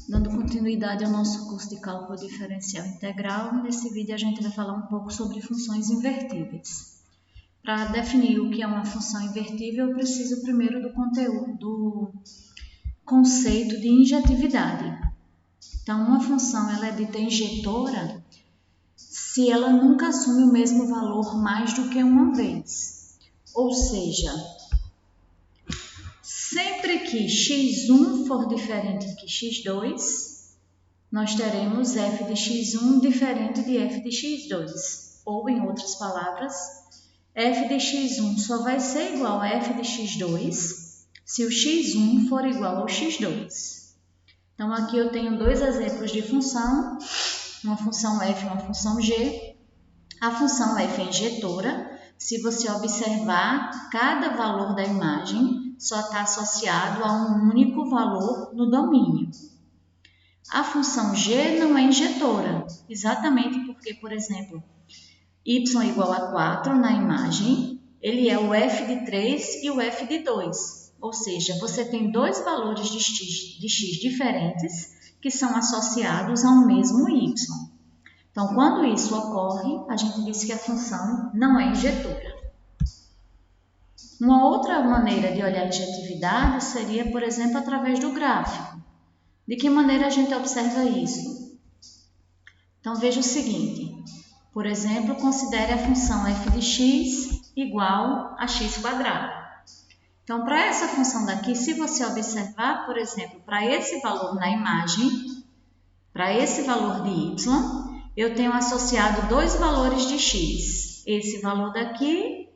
Dando continuidade ao nosso curso de cálculo diferencial integral, nesse vídeo a gente vai falar um pouco sobre funções invertíveis. Para definir o que é uma função invertível, eu preciso primeiro do conceito de injetividade. Então, uma função ela é dita injetora se ela nunca assume o mesmo valor mais do que uma vez. Ou seja, sempre que x1 for diferente de x2, nós teremos f de x1 diferente de f de x2. Ou, em outras palavras, f de x1 só vai ser igual a f de x2 se o x1 for igual ao x2. Então, aqui eu tenho dois exemplos de função, uma função f e uma função g. A função f é injetora. Se você observar, cada valor da imagem só está associado a um único valor no domínio. A função g não é injetora, exatamente porque, por exemplo, y igual a 4 na imagem, ele é o f de 3 e o f de 2. Ou seja, você tem dois valores de x diferentes que são associados ao mesmo y. Então, quando isso ocorre, a gente diz que a função não é injetora. Uma outra maneira de olhar a injetividade seria, por exemplo, através do gráfico. De que maneira a gente observa isso? Então, veja o seguinte. Por exemplo, considere a função f de x igual a x². Então, para essa função daqui, se você observar, por exemplo, para esse valor na imagem, para esse valor de y, eu tenho associado dois valores de x, esse valor daqui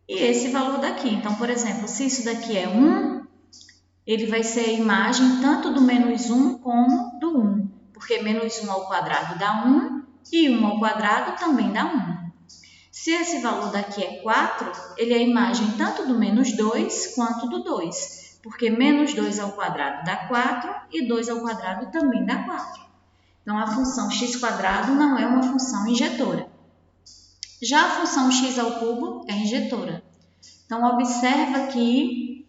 e esse valor daqui. Então, por exemplo, se isso daqui é 1, ele vai ser a imagem tanto do menos 1 como do 1, porque menos 1 ao quadrado dá 1 e 1 ao quadrado também dá 1. Se esse valor daqui é 4, ele é a imagem tanto do menos 2 quanto do 2, porque menos 2 ao quadrado dá 4 e 2 ao quadrado também dá 4. Então, a função x² não é uma função injetora. Já a função x ao cubo é injetora. Então, observa que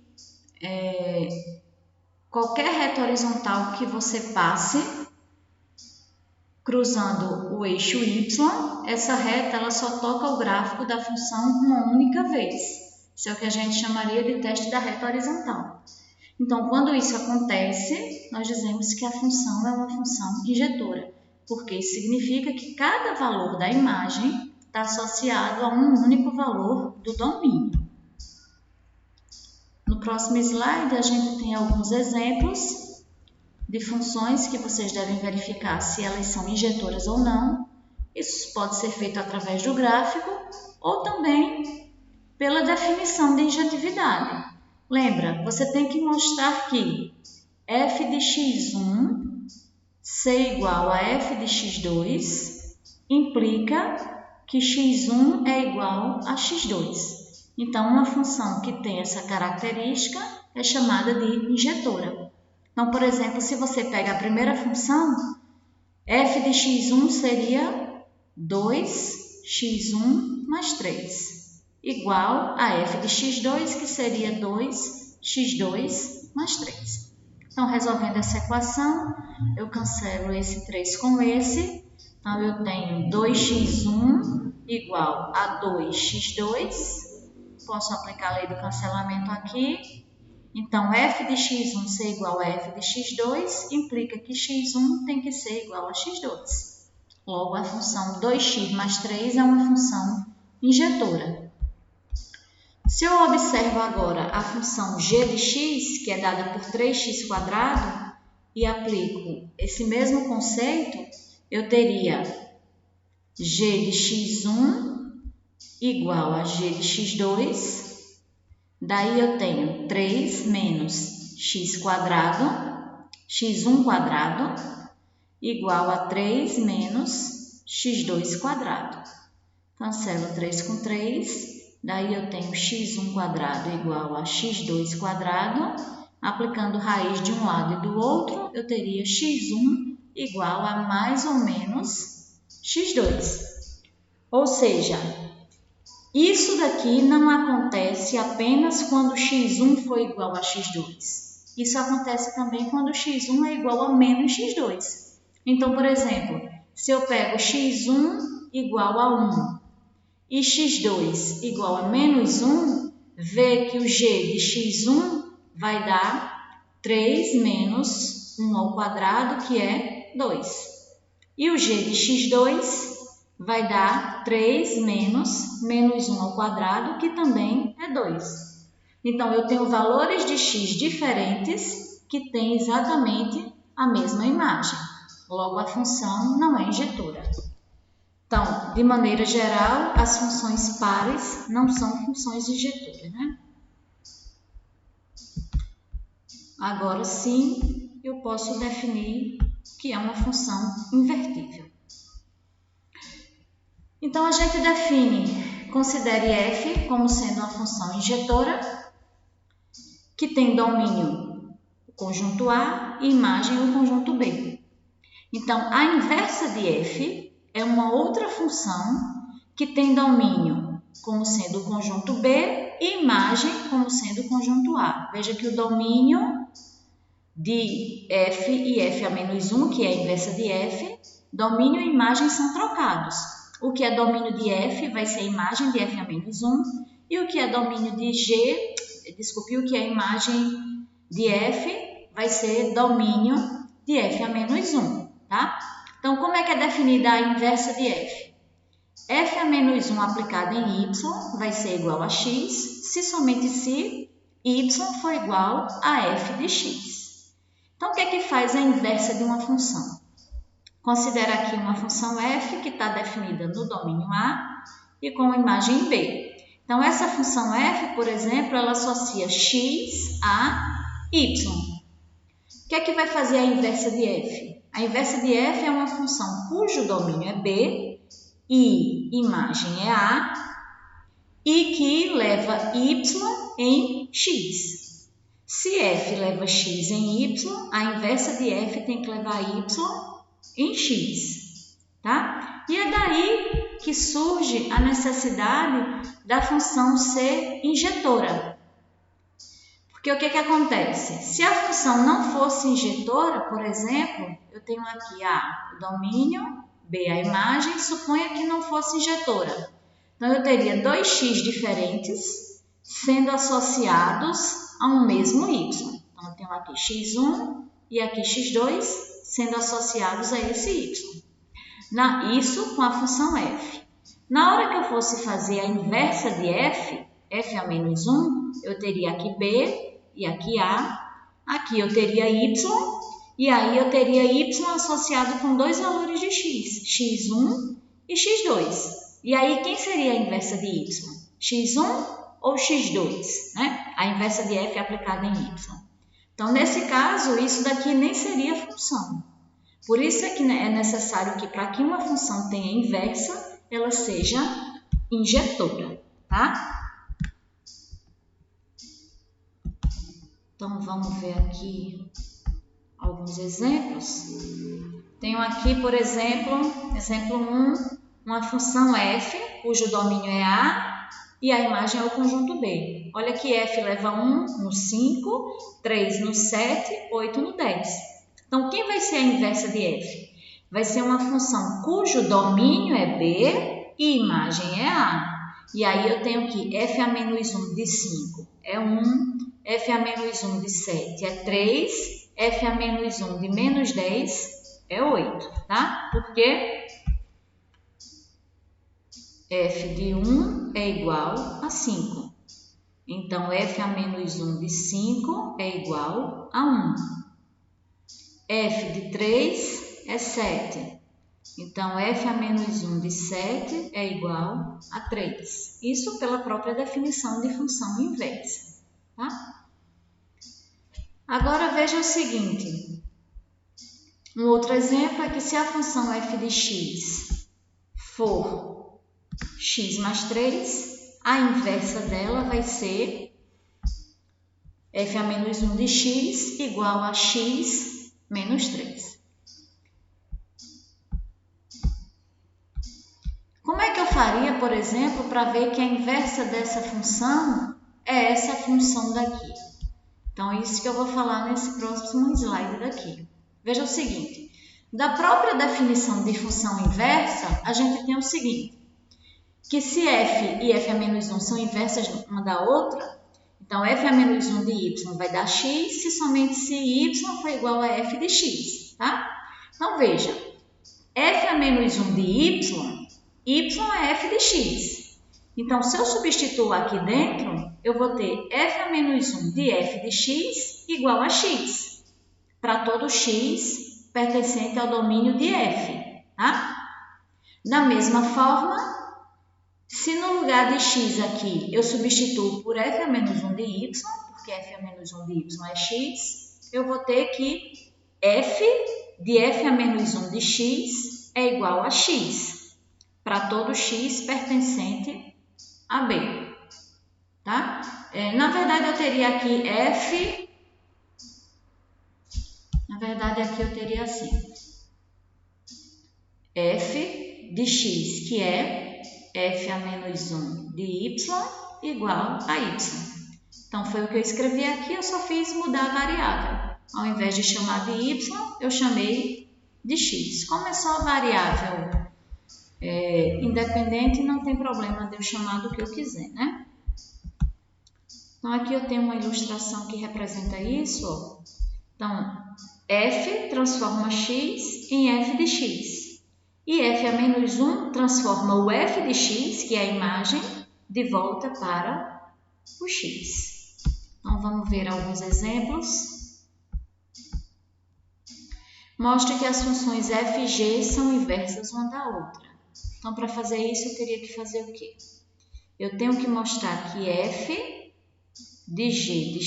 qualquer reta horizontal que você passe cruzando o eixo y, essa reta ela só toca o gráfico da função uma única vez. Isso é o que a gente chamaria de teste da reta horizontal. Então, quando isso acontece, nós dizemos que a função é uma função injetora, porque isso significa que cada valor da imagem está associado a um único valor do domínio. No próximo slide, a gente tem alguns exemplos de funções que vocês devem verificar se elas são injetoras ou não. Isso pode ser feito através do gráfico ou também pela definição de injetividade. Lembra, você tem que mostrar que f de x1 ser igual a f de x2 implica que x1 é igual a x2. Então, uma função que tem essa característica é chamada de injetora. Então, por exemplo, se você pega a primeira função, f de x1 seria 2x1 mais 3. Igual a f de x2, que seria 2x2 mais 3. Então, resolvendo essa equação, eu cancelo esse 3 com esse. Então, eu tenho 2x1 igual a 2x2. Posso aplicar a lei do cancelamento aqui. Então, f de x1 ser igual a f de x2 implica que x1 tem que ser igual a x2. Logo, a função 2x mais 3 é uma função injetora. Se eu observo agora a função g de x, que é dada por 3x², e aplico esse mesmo conceito, eu teria g de x1 igual a g de x2. Daí eu tenho 3 menos x², x1² igual a 3 menos x2². Cancelo 3 com 3. Daí eu tenho x1² igual a x2², aplicando raiz de um lado e do outro, eu teria x1 igual a mais ou menos x2. Ou seja, isso daqui não acontece apenas quando x1 for igual a x2. Isso acontece também quando x1 é igual a menos x2. Então, por exemplo, se eu pego x1 igual a 1 e x2 igual a menos 1, vê que o g de x1 vai dar 3 menos 1 ao quadrado, que é 2. E o g de x2 vai dar 3 menos 1 ao quadrado, que também é 2. Então, eu tenho valores de x diferentes que têm exatamente a mesma imagem. Logo, a função não é injetora. Então, de maneira geral, as funções pares não são funções injetoras, né? Agora sim, eu posso definir que é uma função invertível. Então, a gente define, considere f como sendo uma função injetora que tem domínio o conjunto A e imagem o conjunto B. Então, a inversa de f é uma outra função que tem domínio como sendo o conjunto B e imagem como sendo o conjunto A. Veja que o domínio de f e f a menos 1, que é a inversa de f, domínio e imagem são trocados. O que é domínio de f vai ser a imagem de f a menos 1 e o que é domínio de g, o que é a imagem de f vai ser domínio de f a menos 1, tá? Então, como é que é definida a inversa de f? F a menos 1 aplicada em y vai ser igual a x, se somente se y for igual a f de x. Então, o que é que faz a inversa de uma função? Considera aqui uma função f que está definida no domínio A e com imagem B. Então, essa função f, por exemplo, ela associa x a y. O que é que vai fazer a inversa de f? A inversa de f é uma função cujo domínio é B e imagem é A e que leva y em x. Se f leva x em y, a inversa de f tem que levar y em x, tá? E é daí que surge a necessidade da função ser injetora. Porque o que acontece? Se a função não fosse injetora, por exemplo, eu tenho aqui A, o domínio, B, a imagem, suponha que não fosse injetora. Então, eu teria dois x diferentes sendo associados a um mesmo y. Então, eu tenho aqui x1 e aqui x2 sendo associados a esse y. Isso com a função f. Na hora que eu fosse fazer a inversa de f, f a menos 1, eu teria aqui b e aqui a. Aqui eu teria y e aí eu teria y associado com dois valores de x, x1 e x2. E aí quem seria a inversa de y? x1 ou x2? Né? A inversa de f aplicada em y. Então, nesse caso, isso daqui nem seria função. Por isso é que é necessário que para que uma função tenha inversa, ela seja injetora, tá? Então, vamos ver aqui alguns exemplos. Tenho aqui, por exemplo, exemplo 1, uma função f, cujo domínio é A e a imagem é o conjunto B. Olha que f leva 1 no 5, 3 no 7, 8 no 10. Então, quem vai ser a inversa de f? Vai ser uma função cujo domínio é B e imagem é A. E aí eu tenho que f a menos 1 de 5 é 1, f a menos 1 de 7 é 3, f a menos 1 de menos 10 é 8, tá? Porque f de 1 é igual a 5. Então, f a menos 1 de 5 é igual a 1. f de 3 é 7. Então, f a menos 1 de 7 é igual a 3. Isso pela própria definição de função inversa. Tá? Agora, veja o seguinte. Um outro exemplo é que se a função f de x for x mais 3, a inversa dela vai ser f a menos 1 de x igual a x menos 3. Como é que eu faria, por exemplo, para ver que a inversa dessa função é essa função daqui? Então, é isso que eu vou falar nesse próximo slide daqui. Veja o seguinte, da própria definição de função inversa, a gente tem o seguinte, que se f e f a menos 1 são inversas uma da outra, então f a menos 1 de y vai dar x, se somente se y for igual a f de x, tá? Então, veja, f a menos 1 de y é f de x. Então, se eu substituir aqui dentro, eu vou ter f a menos 1 de f de x igual a x, para todo x pertencente ao domínio de f, tá? Da mesma forma, se no lugar de x aqui eu substituo por f a menos 1 de y, porque f a menos 1 de y é x, eu vou ter que f de f a menos 1 de x é igual a x, para todo x pertencente a b, tá? Na verdade, eu teria aqui f, aqui eu teria assim, f de x, que é f a menos 1 de y igual a y. Então, foi o que eu escrevi aqui, eu só fiz mudar a variável. Ao invés de chamar de y, eu chamei de x. Como é só variável independente, não tem problema de eu chamar do que eu quiser, né? Então, aqui eu tenho uma ilustração que representa isso. Ó. Então, f transforma x em f de x. E f a menos 1 transforma o f de x, que é a imagem, de volta para o x. Então, vamos ver alguns exemplos. Mostre que as funções f e g são inversas uma da outra. Então, para fazer isso, eu teria que fazer o quê? Eu tenho que mostrar que f de g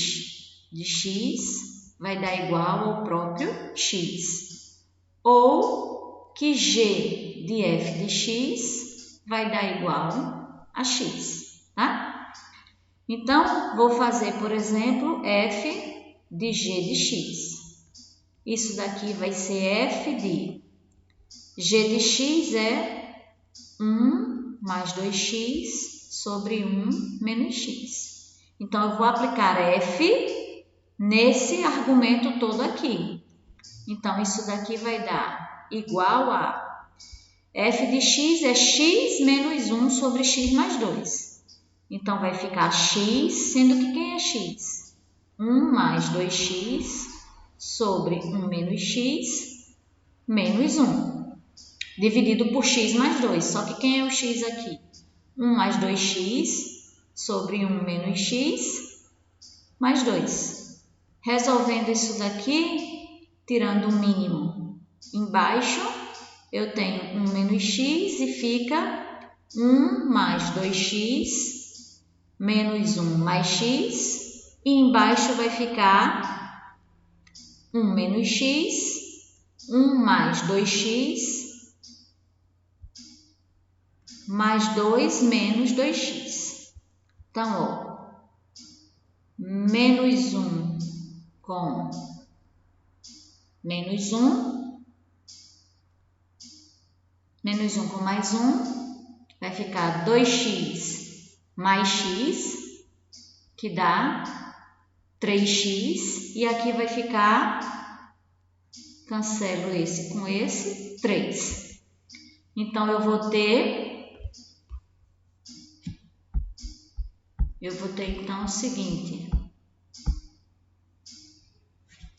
de x vai dar igual ao próprio x. Ou que g de f de x vai dar igual a x, tá? Então, vou fazer, por exemplo, f de g de x. Isso daqui vai ser f de g de x é 1 mais 2x sobre 1 menos x. Então, eu vou aplicar f nesse argumento todo aqui. Então, isso daqui vai dar igual a f de x é x menos 1 sobre x mais 2. Então, vai ficar x, sendo que quem é x? 1 mais 2x sobre 1 menos x menos 1, dividido por x mais 2. Só que quem é o x aqui? 1 mais 2x sobre 1 menos x mais 2. Resolvendo isso daqui, tirando o mínimo embaixo, eu tenho 1 menos x e fica 1 mais 2x menos 1 mais x. E embaixo vai ficar 1 menos x, 1 mais 2x, mais 2 menos 2x. Então, ó, menos 1 com menos 1, menos 1 com mais 1, vai ficar 2x mais x, que dá 3x, e aqui vai ficar, cancelo esse com esse, 3. Então, eu vou ter então o seguinte,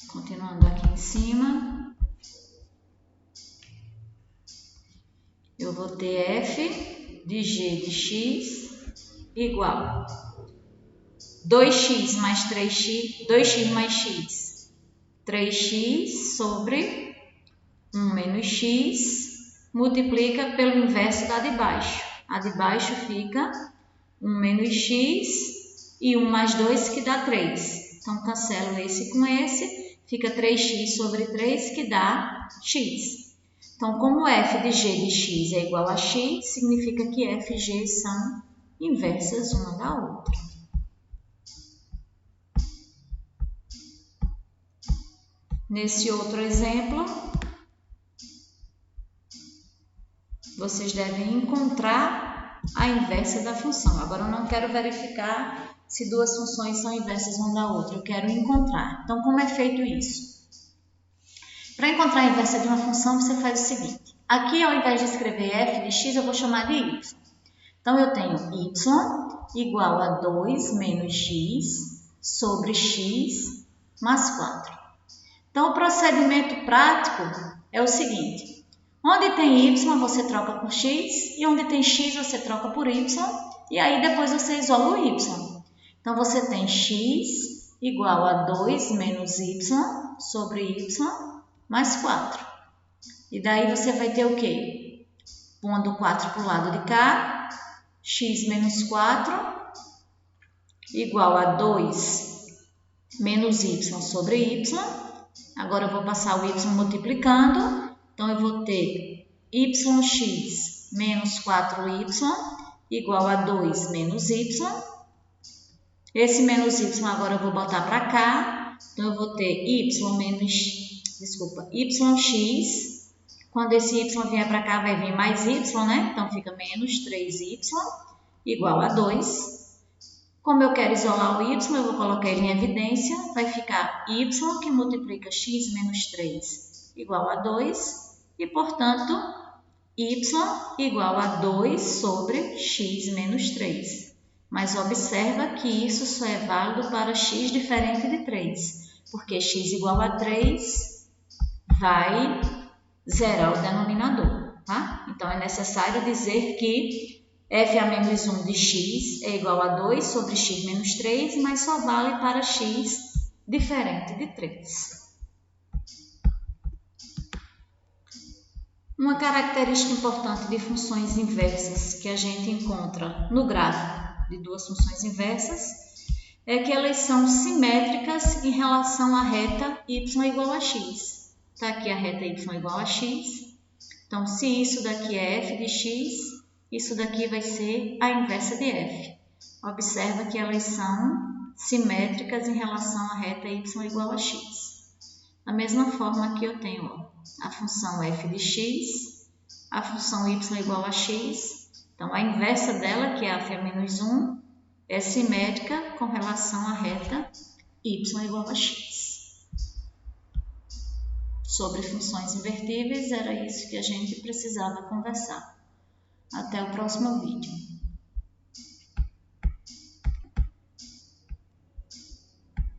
continuando aqui em cima, eu vou ter f de g de x igual 2x mais 3x, 2x mais x, 3x sobre 1 menos x, multiplica pelo inverso da de baixo. A de baixo fica 1 menos x e 1 mais 2, que dá 3. Então, cancelo esse com esse, fica 3x sobre 3, que dá x. Então, como f de g de x é igual a x, significa que f e g são inversas uma da outra. Nesse outro exemplo, vocês devem encontrar a inversa da função. Agora, eu não quero verificar se duas funções são inversas uma da outra. Eu quero encontrar. Então, como é feito isso? Para encontrar a inversa de uma função, você faz o seguinte. Aqui, ao invés de escrever f de x, eu vou chamar de y. Então, eu tenho y igual a 2 menos x sobre x mais 4. Então, o procedimento prático é o seguinte. Onde tem y, você troca por x, e onde tem x, você troca por y, e aí depois você isola o y. Então, você tem x igual a 2 menos y sobre y mais 4. E daí você vai ter o quê? Pondo 4 para o lado de cá, x menos 4 igual a 2 menos y sobre y. Agora eu vou passar o y multiplicando, então eu vou ter yx menos 4y igual a 2 menos y. Esse menos y agora eu vou botar para cá, então eu vou ter yx. Quando esse y vier para cá, vai vir mais y, né? Então fica menos 3y igual a 2. Como eu quero isolar o y, eu vou colocar ele em evidência. Vai ficar y que multiplica x menos 3 igual a 2. E, portanto, y igual a 2 sobre x menos 3. Mas observa que isso só é válido para x diferente de 3. Porque x igual a 3 vai zerar o denominador, tá? Então, é necessário dizer que f a menos 1 de x é igual a 2 sobre x menos 3, mas só vale para x diferente de 3. Uma característica importante de funções inversas que a gente encontra no gráfico de duas funções inversas é que elas são simétricas em relação à reta y igual a x. Está aqui a reta y igual a x. Então, se isso daqui é f de x, isso daqui vai ser a inversa de f. Observa que elas são simétricas em relação à reta y igual a x. Da mesma forma que eu tenho a função f de x, a função y igual a x. Então, a inversa dela, que é a f a menos 1, é simétrica com relação à reta y igual a x. Sobre funções invertíveis, era isso que a gente precisava conversar. Até o próximo vídeo.